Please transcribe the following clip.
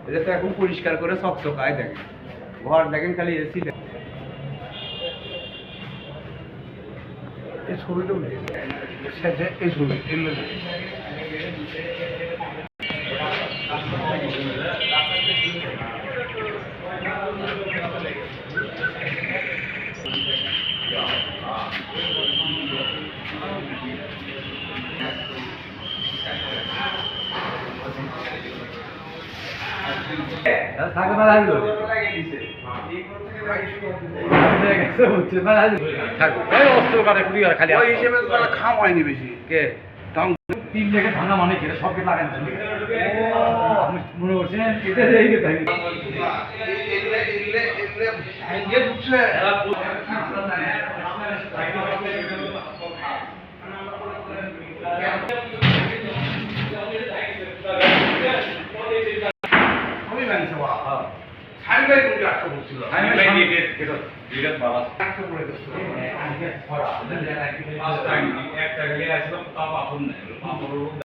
এটা তো এখন পরিষ্কার করে চকচকায় দেখেন, ঘর দেখেন খালি এসি। এই ছবিটা এই ছবি খাওয়াইনি বেশি কে তিন লেগে ভাঙা মানে কি সবকে লাগান আপনি মনে করছেন একটা গেলে আসলাম তা পাথর নেই